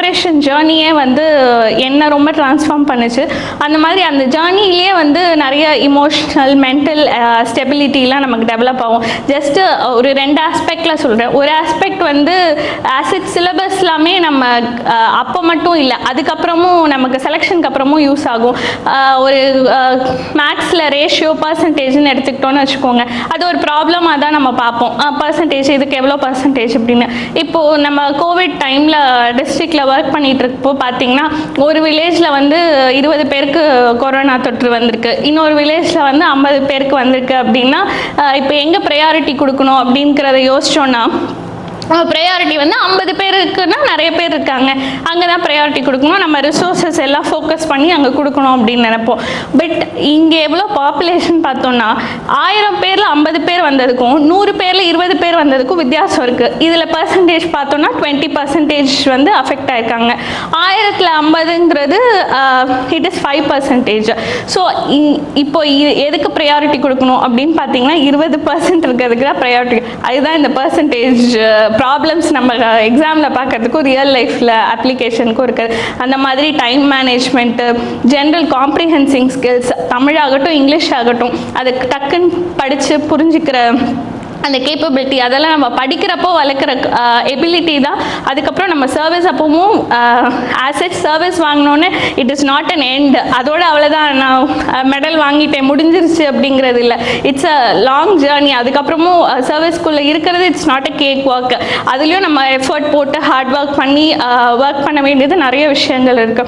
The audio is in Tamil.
ப்ரிப்பரேஷன் ஜேர்னியே வந்து என்ன ரொம்ப ட்ரான்ஸ்ஃபார்ம் பண்ணுச்சு. அந்த மாதிரி அந்த ஜேர்னிலேயே வந்து நிறைய இமோஷ்னல் மென்டல் ஸ்டெபிலிட்டிலாம் நமக்கு டெவலப் ஆகும். ஜஸ்ட்டு ஒரு 2 ஆஸ்பெக்டில் சொல்கிறேன். ஒரு ஆஸ்பெக்ட் வந்து ஆசிட் சிலபஸ் எல்லாமே நம்ம அப்போ மட்டும் இல்லை, அதுக்கப்புறமும் நமக்கு செலெக்ஷனுக்கு அப்புறமும் யூஸ் ஆகும். ஒரு மேக்ஸில் ரேஷியோ பர்சன்டேஜ்னு எடுத்துக்கிட்டோன்னு வச்சுக்கோங்க, அது ஒரு ப்ராப்ளமாக தான் நம்ம பார்ப்போம். பர்சன்டேஜ் இதுக்கு எவ்வளோ பர்சன்டேஜ் அப்படின்னு. இப்போது நம்ம கோவிட் டைமில் டிஸ்ட்ரிக்டில் ஒர்க் பண்ணிகிட்டு இருக்கப்போ பார்த்தீங்கன்னா, ஒரு வில்லேஜில் வந்து 20 பேருக்கு கொரோனா தொற்று வந்திருக்கு, இன்னொரு வில்லேஜில் வந்து 50 பேருக்கு வந்திருக்கு. அப்படின்னா இப்போ எங்கே ப்ரையாரிட்டி கொடுக்கணும் அப்படிங்கிறத யோசிச்சோன்னா, ப்ரையாரிட்டி வந்து 50 பேருக்குன்னா நிறைய பேர் இருக்காங்க, அங்கே தான் ப்ரையாரிட்டி கொடுக்கணும், நம்ம ரிசோர்ஸஸ் எல்லாம் ஃபோக்கஸ் பண்ணி அங்கே கொடுக்கணும் அப்படின்னு நினைப்போம். பட் இங்கே எவ்வளோ பாப்புலேஷன் பார்த்தோன்னா 1000 பேரில் 50 பேர் வந்ததுக்கும் 100 பேரில் 20 பேர் வந்ததுக்கும் வித்தியாசம் இருக்குது. இதில் பர்சன்டேஜ் பார்த்தோன்னா 20% வந்து அஃபெக்ட் ஆயிருக்காங்க. 1000ல் 50ங்கிறது இட் இஸ் 5%. ஸோ இப்போ எதுக்கு ப்ரையாரிட்டி கொடுக்கணும் அப்படின்னு பார்த்தீங்கன்னா 20% இருக்கிறதுக்கு தான் ப்ரையாரிட்டி. அதுதான் இந்த பர்சன்டேஜ் ப்ராப்ளம்ஸ் நம்ம எக்ஸாமில் பார்க்கறதுக்கும் ரியல் லைஃப்பில் அப்ளிகேஷனுக்கும் இருக்குது. அந்த மாதிரி time management, general comprehending skills, தமிழாகட்டும் இங்கிலீஷ் ஆகட்டும், அதை டக்குன்னு படித்து புரிஞ்சுக்கிற அந்த கேப்பபிலிட்டி, அதெல்லாம் நம்ம படிக்கிறப்போ வளர்க்குற எபிலிட்டி தான். அதுக்கப்புறம் நம்ம சர்வீஸ் அப்பவும் ஆசெட் சர்வீஸ் வாங்கினோன்னே it is not an end, அதோட அவ்வளோதான் நான் மெடல் வாங்கிட்டேன் முடிஞ்சிருச்சு அப்படிங்கிறது இல்லை. It's a long journey. அதுக்கப்புறமும் சர்வீஸ்குள்ளே இருக்கிறது it's not a cake work. அதுலேயும் நம்ம எஃபர்ட் போட்டு ஹார்ட் ஒர்க் பண்ணி ஒர்க் பண்ண வேண்டியது நிறைய விஷயங்கள் இருக்குது.